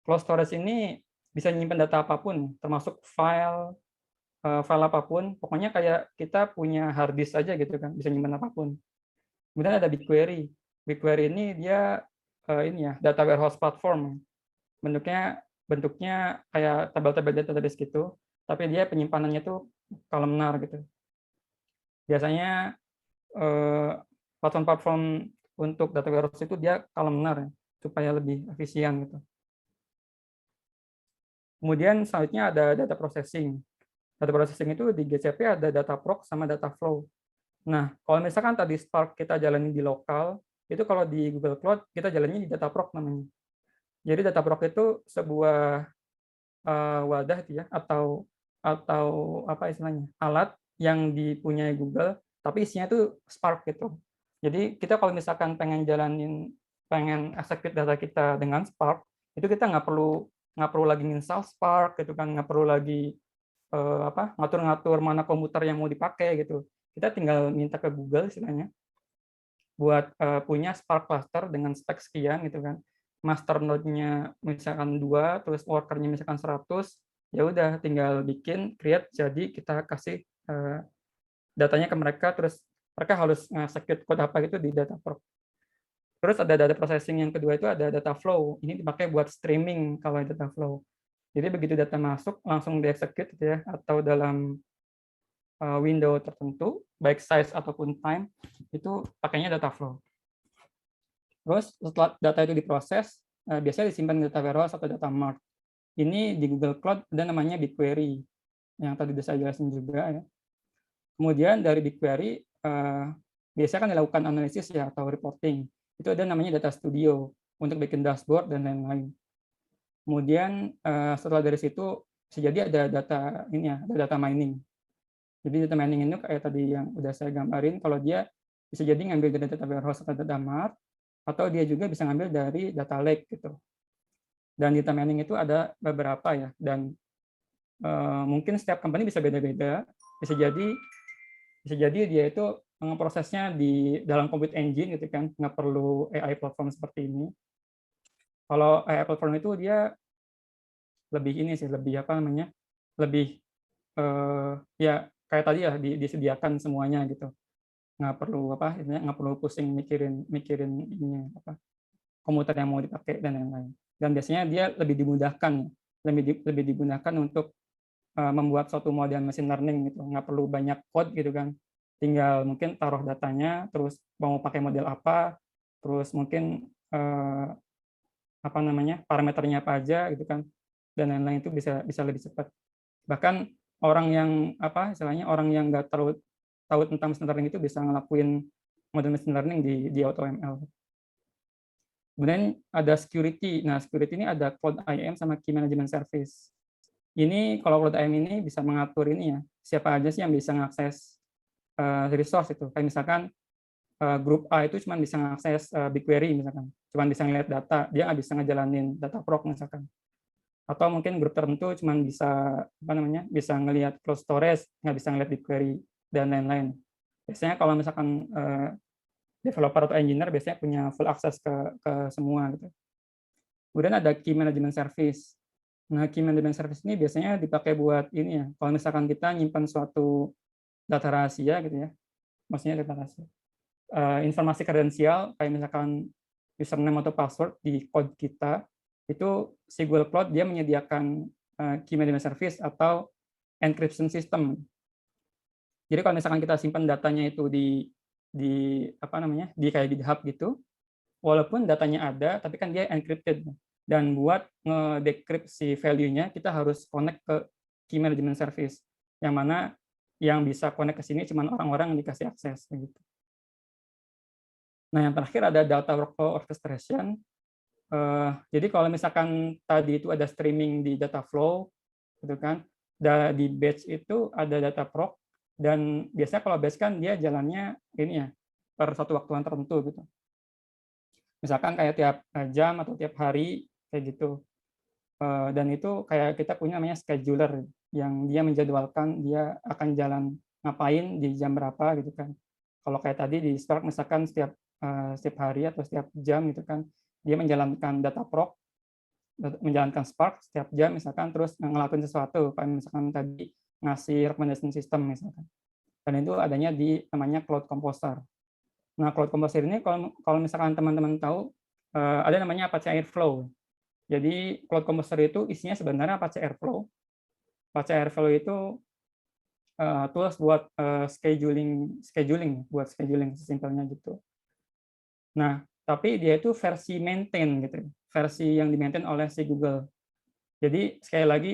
Cloud Storage ini bisa nyimpen data apapun, termasuk file apapun. Pokoknya kayak kita punya hard disk aja gitu kan, bisa nyimpen apapun. Kemudian ada BigQuery. BigQuery ini dia ini ya, data warehouse platform. Bentuknya kayak tabel-tabel database gitu, tapi dia penyimpanannya tuh kolomnar gitu. Biasanya platform-platform untuk data warehouse itu dia kolomnar ya, supaya lebih efisien gitu. Kemudian selanjutnya ada data processing. Data processing itu di GCP ada Dataproc sama Dataflow. Nah, kalau misalkan tadi Spark kita jalani di lokal, itu kalau di Google Cloud kita jalani di Dataproc namanya. Jadi Dataproc itu sebuah wadah ya, atau apa istilahnya, alat yang dipunyai Google, tapi isinya itu Spark gitu. Jadi kita kalau misalkan pengen execute data kita dengan Spark, itu kita nggak perlu lagi install Spark gitu kan, nggak perlu lagi ngatur-ngatur mana komputer yang mau dipakai gitu. Kita tinggal minta ke Google istilahnya buat punya Spark cluster dengan spek sekian gitu kan. Master node-nya misalkan 2, terus worker-nya misalkan 100, ya udah tinggal bikin create, jadi kita kasih datanya ke mereka, terus mereka harus nge-execute code apa gitu di Dataproc. Terus ada data processing yang kedua itu ada data flow. Ini dipakai buat streaming kalau data flow. Jadi begitu data masuk langsung di-execute gitu ya, atau dalam window tertentu, baik size ataupun time, itu pakainya data flow. Terus setelah data itu diproses, biasanya disimpan di data warehouse atau data mart. Ini di Google Cloud ada namanya BigQuery, yang tadi sudah saya jelasin juga ya. Kemudian dari BigQuery, biasanya kan dilakukan analisis ya atau reporting. Itu ada namanya Data Studio untuk bikin dashboard dan lain-lain. Kemudian setelah dari situ bisa jadi ada data mining. Jadi data mining ini kayak tadi yang udah saya gambarin, kalau dia bisa jadi ngambil dari data warehouse atau data mart, atau dia juga bisa ngambil dari data lake gitu. Dan data mining itu ada beberapa ya, dan mungkin setiap company bisa beda-beda. Bisa jadi dia itu ngeprosesnya di dalam Compute Engine gitu kan, nggak perlu AI platform seperti ini. Kalau AI platform itu dia lebih ini sih, lebih apa namanya, lebih ya kayak tadi ya disediakan semuanya gitu, nggak perlu pusing mikirin ini apa komputer yang mau dipakai dan lain-lain. Dan biasanya dia lebih digunakan untuk membuat suatu model machine learning gitu, nggak perlu banyak code gitu kan, tinggal mungkin taruh datanya, terus mau pakai model apa, terus mungkin parameternya apa aja gitu kan, dan lain-lain, itu bisa lebih cepat. Bahkan orang yang apa istilahnya orang yang nggak terlalu tahu tentang machine learning itu bisa ngelakuin model machine learning di AutoML. Kemudian ada security. Nah, security ini ada Cloud IAM sama Key Management Service. Ini kalau Cloud IAM ini bisa mengatur ini ya, siapa aja sih yang bisa mengakses resource itu. Kayak misalkan grup A itu cuma bisa mengakses BigQuery misalkan, cuma bisa ngeliat data, dia nggak bisa ngejalanin data proc misalkan. Atau mungkin grup tertentu cuma bisa apa namanya, bisa ngelihat cloud storage, nggak bisa ngelihat BigQuery dan lain-lain. Biasanya kalau misalkan developer atau engineer biasanya punya full access ke semua gitu. Kemudian ada key management service. Nah, key management service ini biasanya dipakai buat ini ya. Kalau misalkan kita nyimpan suatu data rahasia gitu ya, maksudnya data rahasia, informasi kredensial kayak misalkan username atau password di code kita, itu si Google Cloud dia menyediakan key management service atau encryption system. Jadi kalau misalkan kita simpan datanya itu di apa namanya, di kayak GitHub gitu, walaupun datanya ada, tapi kan dia encrypted. Dan buat nge-decrypt si value-nya, kita harus connect ke key management service, yang mana yang bisa connect ke sini cuma orang-orang yang dikasih akses. Gitu. Nah, yang terakhir ada data workflow orchestration. Jadi kalau misalkan tadi itu ada streaming di data flow, gitu kan, di batch itu ada data proc, dan biasanya kalau batch kan dia jalannya ini ya, per satu waktuan tertentu gitu. Misalkan kayak tiap jam atau tiap hari kayak gitu. Dan itu kayak kita punya namanya scheduler yang dia menjadwalkan dia akan jalan ngapain di jam berapa gitu kan. Kalau kayak tadi di Spark misalkan setiap hari atau setiap jam gitu kan, dia menjalankan data proc, menjalankan Spark setiap jam misalkan, terus ngelakuin sesuatu kayak misalkan tadi ngasih recommendation system misalkan. Dan itu adanya di namanya Cloud Composer. Nah, Cloud Composer ini kalau misalkan teman-teman tahu, ada namanya Apache Airflow. Jadi Cloud Composer itu isinya sebenarnya Apache Airflow. Apache Airflow itu tools buat scheduling, buat scheduling sesimpelnya gitu. Nah, tapi dia itu versi maintain gitu, versi yang di-maintain oleh si Google. Jadi sekali lagi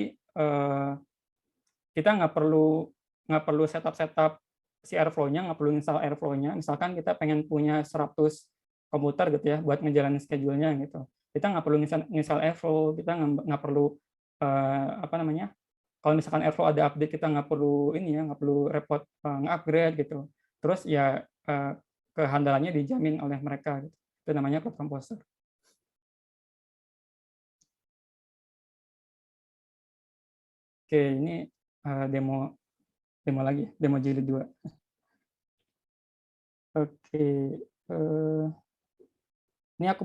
kita nggak perlu setup si Airflow-nya, nggak perlu install Airflow-nya. Misalkan kita pengen punya 100 komputer gitu ya buat ngejalanin schedule-nya gitu. Kita nggak perlu install Airflow, kita nggak perlu apa namanya? Kalau misalkan Airflow ada update, kita nggak perlu ini ya, nggak perlu repot nge-upgrade gitu. Terus ya kehandalannya dijamin oleh mereka gitu. Itu namanya Cloud Composer. Oke, ini demo lagi, demo jilid 2. Oke, ini aku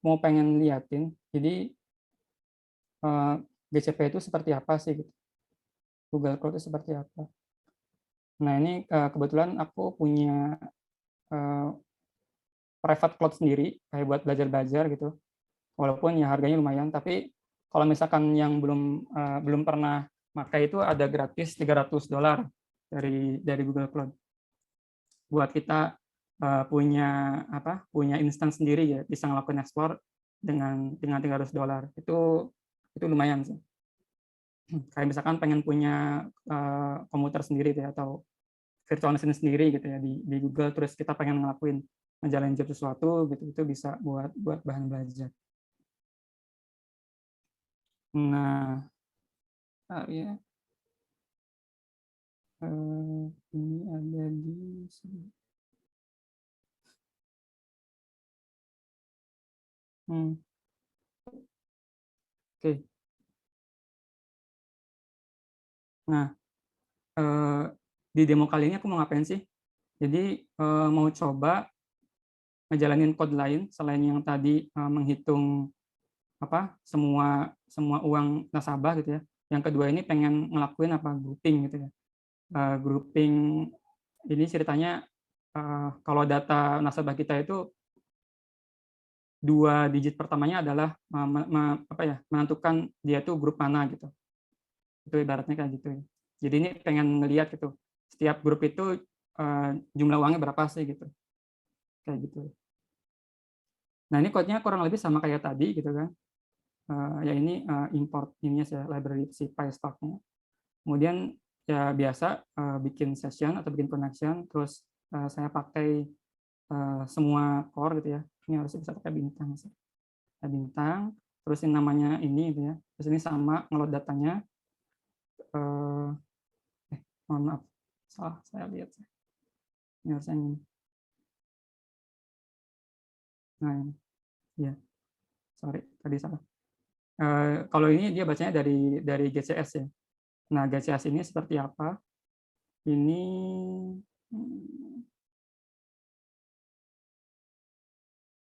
mau pengen liatin. Jadi GCP itu seperti apa sih? Gitu. Google Cloud itu seperti apa? Nah, ini kebetulan aku punya private cloud sendiri, kayak buat belajar-belajar gitu. Walaupun ya harganya lumayan, tapi kalau misalkan yang belum pernah pakai itu ada gratis $300 dari Google Cloud. Buat kita punya instance sendiri ya, bisa ngelakuin explore dengan $300. Itu lumayan sih. Kayak misalkan pengen punya komputer sendiri ya, atau virtual machine sendiri gitu ya di Google, terus kita pengen ngelakuin ngejalanin job sesuatu gitu, itu bisa buat bahan belajar. Nah, ya ini ada di sini. Oke. Nah, di demo kali ini aku mau ngapain sih? Jadi mau coba ngejalanin code lain selain yang tadi menghitung semua uang nasabah gitu ya. Yang kedua ini pengen ngelakuin grouping gitu ya. Grouping ini ceritanya kalau data nasabah kita itu 2 digit pertamanya adalah menentukan dia tuh grup mana gitu. Itu ibaratnya kayak gitu ya. Jadi ini pengen ngelihat gitu. Setiap grup itu jumlah uangnya berapa sih gitu. Kayak gitu. Nah, ini code-nya kurang lebih sama kayak tadi gitu kan. Ya ini import ininya library si PySpark-nya. Kemudian ya biasa bikin session atau bikin connection, terus saya pakai semua core gitu ya. Ini harus bisa pakai bintang sih. Bintang, terus ini namanya ini gitu ya. Terus ini sama ngeload datanya. Mohon maaf, salah saya lihat. Ini harusnya ini. Nah, ini. Ya, sorry, tadi salah. Kalau ini dia bacanya dari GCS ya. Nah, GCS ini seperti apa? Ini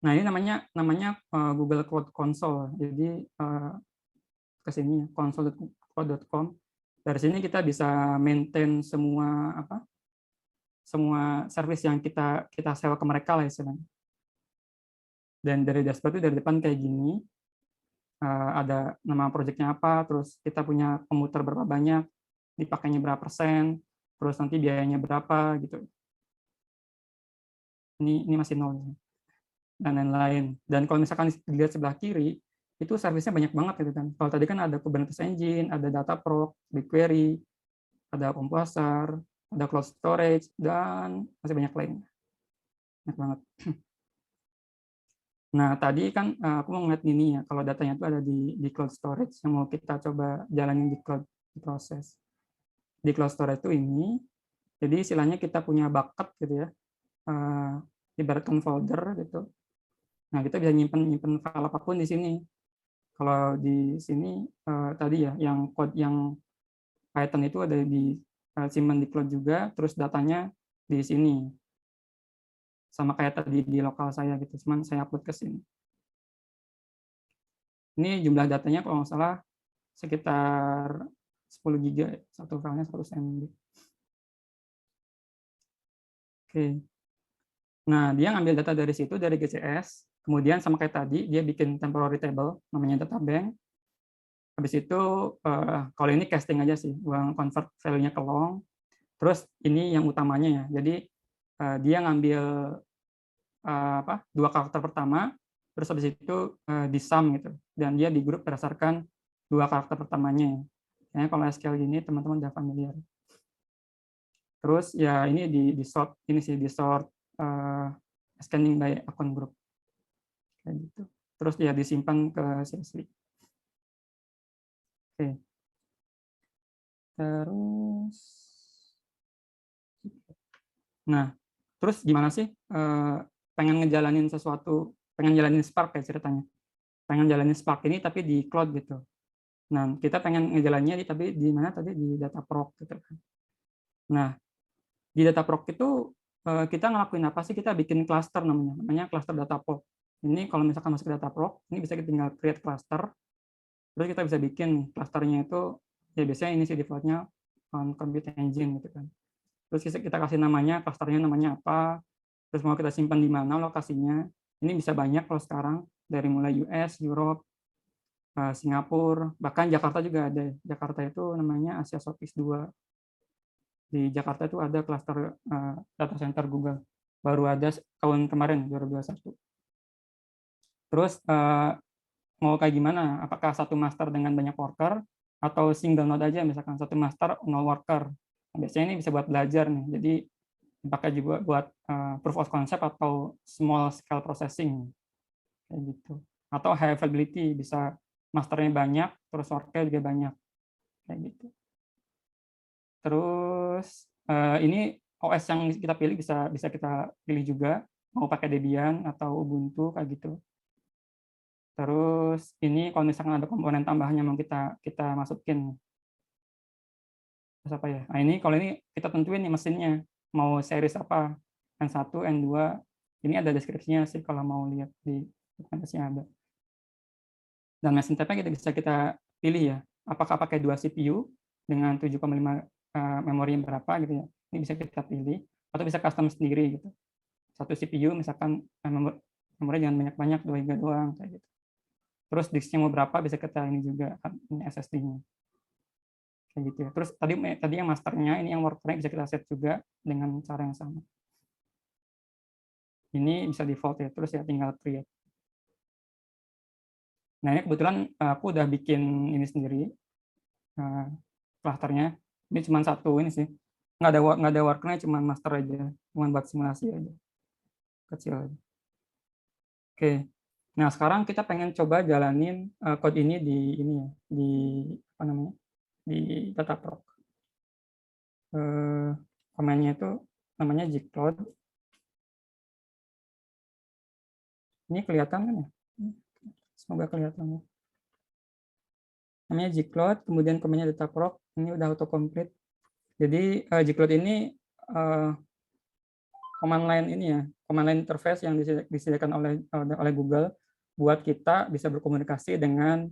Nah, ini namanya Google Cloud Console. Jadi ke sini ya, console.cloud.com. Dari sini kita bisa maintain semua service yang kita sewa ke mereka lah istilahnya. Dan dari dashboard itu dari depan kayak gini, ada nama projectnya apa, terus kita punya komputer berapa banyak, dipakainya berapa persen, terus nanti biayanya berapa gitu. Ini masih nol dan lain-lain. Dan kalau misalkan dilihat sebelah kiri, itu servisnya banyak banget gitu kan. Kalau tadi kan ada Kubernetes Engine, ada Dataproc, BigQuery, ada Composer, ada Cloud Storage, dan masih banyak lain. Banyak banget. Nah, tadi kan aku mau ngeliat ini ya, kalau datanya itu ada di Cloud Storage, yang mau kita coba jalanin di Cloud Process. Di Cloud Storage itu ini, jadi istilahnya kita punya bucket gitu ya, ibaratkan folder gitu. Nah, kita bisa nyimpen file apapun di sini. Kalau di sini tadi ya, yang code yang Python itu ada simpan di cloud juga, terus datanya di sini. Sama kayak tadi di lokal saya gitu, cuman saya upload ke sini. Ini jumlah datanya kalau nggak salah sekitar 10 giga, satu filenya 100 MB. Oke. Nah, dia ngambil data dari situ, dari GCS, kemudian sama kayak tadi, dia bikin temporary table, namanya data bank. Habis itu, kalau ini casting aja sih, uang convert value-nya ke long. Terus ini yang utamanya ya, jadi dia ngambil dua karakter pertama, terus habis itu di sum gitu, dan dia di grup berdasarkan dua karakter pertamanya. Kayaknya kalau SQL gini teman-teman udah familiar. Terus ya ini di sort ini sih di sort scanning by account group kayak gitu. Terus ya disimpan ke CSV. Oke. Terus nah, terus gimana sih pengen ngejalanin sesuatu, pengen jalanin Spark kayak ceritanya. Pengen jalanin Spark ini tapi di cloud gitu. Nah, kita pengen ngejalannya tapi di mana tadi di Dataproc gitu kan. Nah, di Dataproc itu kita ngelakuin apa sih? Kita bikin cluster namanya cluster Dataproc. Ini kalau misalkan masuk ke Dataproc, ini bisa kita tinggal create cluster. Terus kita bisa bikin clusternya itu ya biasanya ini sih defaultnya on Compute Engine gitu kan. Terus kita kasih namanya, clusternya namanya apa, terus mau kita simpan di mana lokasinya. Ini bisa banyak kalau sekarang, dari mulai US, Europe, Singapura, bahkan Jakarta juga ada. Jakarta itu namanya Asia Southeast 2. Di Jakarta itu ada cluster data center Google. Baru ada tahun kemarin, 2021. Terus mau kayak gimana? Apakah satu master dengan banyak worker, atau single node aja, misalkan satu master, 0 worker. Nah, biasanya ini bisa buat belajar nih. Jadi dipakai juga buat proof of concept atau small scale processing kayak gitu. Atau high availability, bisa masternya banyak, terus worker juga banyak kayak gitu. Terus ini OS yang kita pilih bisa kita pilih juga, mau pakai Debian atau Ubuntu kayak gitu. Terus ini kalau misalkan ada komponen tambahan yang mau kita masukin, terus apa ya? Nah, ini kalau ini kita tentuin nih mesinnya mau series apa, N1, N2. Ini ada deskripsinya sih kalau mau lihat di dokumentasinya ada. Dan mesin type-nya bisa kita pilih ya, apakah pakai 2 CPU dengan 7,5 memori yang berapa gitu ya. Ini bisa kita pilih atau bisa custom sendiri gitu. Satu CPU misalkan memori jangan banyak-banyak, 2 GB doang kayak gitu. Terus disknya mau berapa bisa kita ini juga, ini SSD-nya. Kayak gitu ya. Terus tadi yang masternya, ini yang workernya bisa kita set juga dengan cara yang sama. Ini bisa default ya, terus ya tinggal create. Nah, ini kebetulan aku udah bikin ini sendiri, klasternya. Ini cuma satu ini sih. Nggak ada workernya, cuma master aja, cuma buat simulasi aja, kecil aja. Oke. Nah, sekarang kita pengen coba jalanin code ini di ini ya, di apa namanya? Di Dataproc. Komennya itu namanya gcloud. Ini kelihatan kan ya? Semoga kelihatan ya. Namanya gcloud, kemudian komennya Dataproc. Ini udah autocomplete. Jadi gcloud ini command line ini ya, command line interface yang disediakan oleh Google buat kita bisa berkomunikasi dengan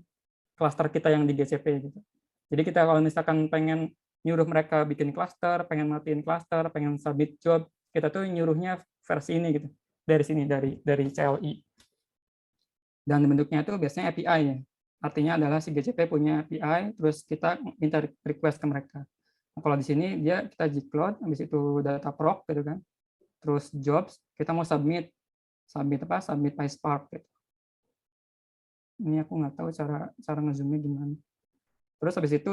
cluster kita yang di GCP gitu. Jadi kita kalau misalkan pengen nyuruh mereka bikin cluster, pengen matiin cluster, pengen submit job, kita tuh nyuruhnya versi ini gitu. Dari sini, dari CLI. Dan bentuknya itu biasanya API ya. Artinya adalah si GCP punya API, terus kita minta request ke mereka. Nah, kalau di sini dia kita gcloud, habis itu Dataproc gitu kan. Terus jobs, kita mau submit apa? Submit PySpark gitu. Ini aku nggak tahu cara ngezoomnya gimana. Terus habis itu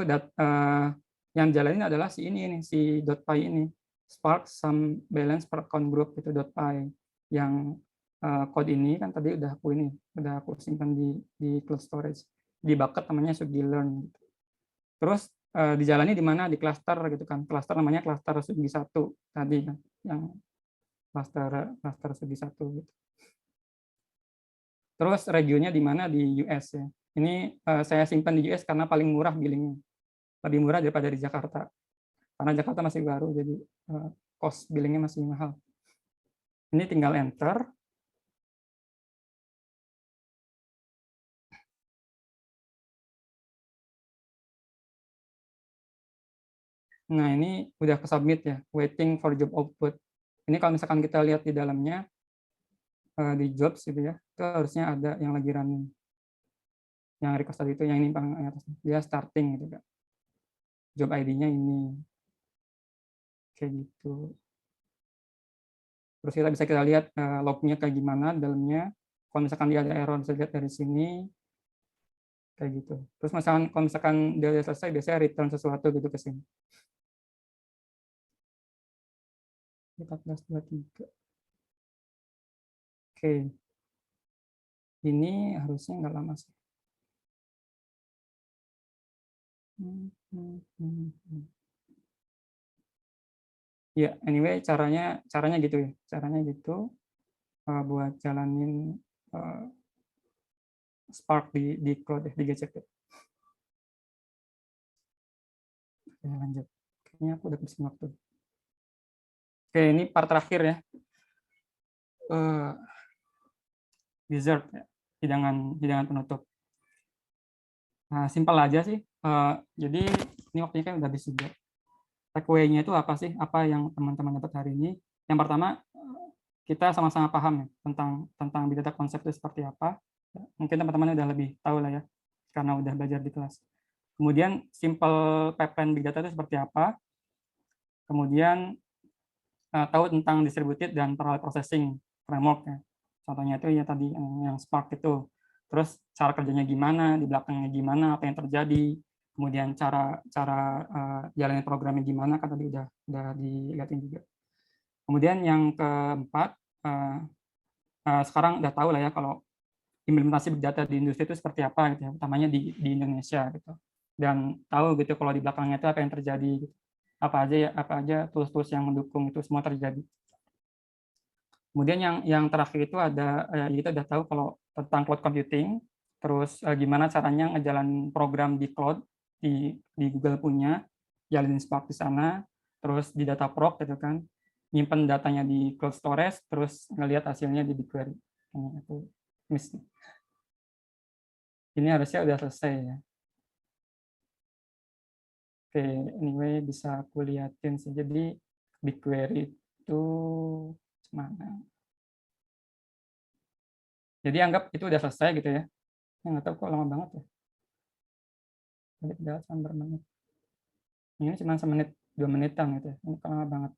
yang jalanin adalah si ini si .py ini, Spark sum balance per count group itu .py. Yang code ini kan tadi udah aku simpan di cloud storage, di bucket namanya Sugi Learn. Terus dijalani di mana, di cluster gitu kan, cluster namanya cluster Sugi 1 tadi kan, yang cluster Sugi 1 gitu. Terus regionnya di mana, di US ya. Ini saya simpan di US karena paling murah billingnya, lebih murah daripada di Jakarta, karena Jakarta masih baru jadi cost billingnya masih mahal. Ini tinggal enter. Nah, ini udah ke submit ya, waiting for job output. Ini kalau misalkan kita lihat di dalamnya, di jobs gitu ya, itu harusnya ada yang lagi running. Yang request tadi itu, yang ini paling atas, dia starting gitu kan. Job ID-nya ini. Kayak gitu. Terus kita lihat lognya kayak gimana dalamnya. Kalau misalkan dia ada error, bisa lihat dari sini. Kayak gitu. Terus kalau misalkan dia udah selesai, biasanya return sesuatu gitu ke sini. 14.23. Oke. Ini harusnya nggak lama sih. Ya, anyway, caranya gitu ya. Caranya gitu buat jalanin Spark di cloud di GCP. Oke, lanjut. Kayaknya aku udah kebiasaan waktu. Oke, ini part terakhir ya. Dessert ya. Hidangan penutup. Nah, simpel aja sih. Jadi ini waktunya kan udah habis juga. Takeaway-nya itu apa sih? Apa yang teman-teman dapat hari ini? Yang pertama, kita sama-sama paham ya tentang big data konsep itu seperti apa. Mungkin teman-teman udah lebih tahu lah ya, karena udah belajar di kelas. Kemudian simple pipeline big data itu seperti apa. Kemudian tahu tentang distributed dan parallel processing framework ya. Contohnya itu ya tadi yang Spark itu. Terus cara kerjanya gimana, di belakangnya gimana, apa yang terjadi, kemudian cara jalanin programnya gimana, kan tadi udah dilihatin juga. Kemudian yang keempat, sekarang udah tahu lah ya kalau implementasi big data di industri itu seperti apa gitu ya, utamanya di Indonesia gitu. Dan tahu gitu kalau di belakangnya itu apa yang terjadi gitu. Apa aja tools-tools yang mendukung itu semua terjadi. Kemudian yang terakhir itu ada kita udah tahu kalau tentang cloud computing, terus gimana caranya ngejalan program di cloud di Google punya, jalanin Spark di sana, terus di Dataproc gitu kan, nyimpen datanya di cloud storage, terus ngelihat hasilnya di BigQuery. Ini aku miss. Ini harusnya udah selesai ya. Oke, anyway bisa aku liatin sih. Jadi BigQuery itu mana? Jadi anggap itu udah selesai gitu ya. Nggak tahu kok lama banget ya. Jadi udah sampai menit. Ini cuma semenit, 2 menitan gitu ya. Ini lama banget.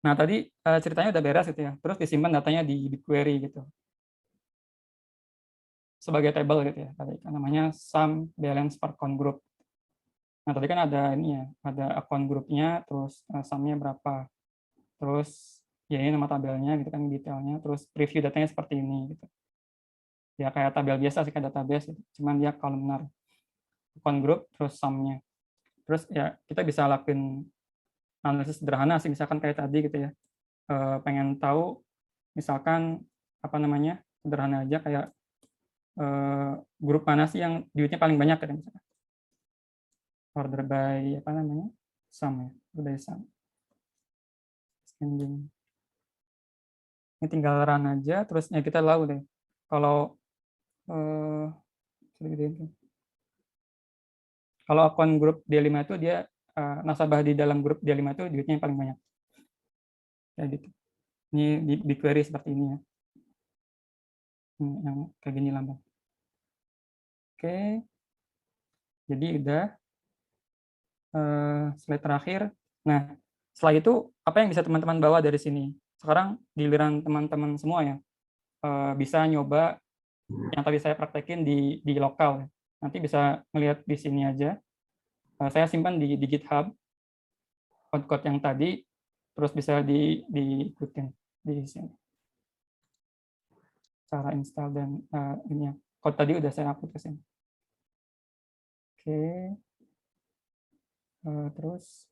Nah tadi ceritanya udah beres gitu ya. Terus disimpan datanya di BigQuery gitu. sebagai table gitu ya. Tadi kan namanya sum balance per account group. Nah, tadi kan ada ini ya, ada account grupnya, terus sumnya berapa. Terus ya ini nama tabelnya gitu kan detailnya, terus preview datanya seperti ini gitu. Ya kayak tabel biasa sih, kayak database gitu. Cuman dia kolumnar. Account group terus sumnya. Terus ya kita bisa lakuin analisis sederhana sih, misalkan kayak tadi gitu ya. Pengen tahu misalkan apa namanya? Sederhana aja kayak grup mana sih yang duitnya paling banyak gitu misalkan. Order by apa namanya? Sum ya, order by sum. Spending. Ini tinggal run aja, terus ya kita tahu deh. Kalau kalau akun grup D5 itu dia nasabah di dalam grup D5 itu duitnya yang paling banyak. Kayak gitu. Ini di query seperti ini ya. Yang kayak gini lambang. Oke. Jadi udah slide terakhir. Nah, setelah itu apa yang bisa teman-teman bawa dari sini? Sekarang giliran teman-teman semua ya. Bisa nyoba yang tadi saya praktekin di lokal. Nanti bisa ngelihat di sini aja. Saya simpan di GitHub code-code yang tadi, terus bisa diikutin di sini. Cara install dan ini ya. Code tadi udah saya upload ke sini. Oke. Terus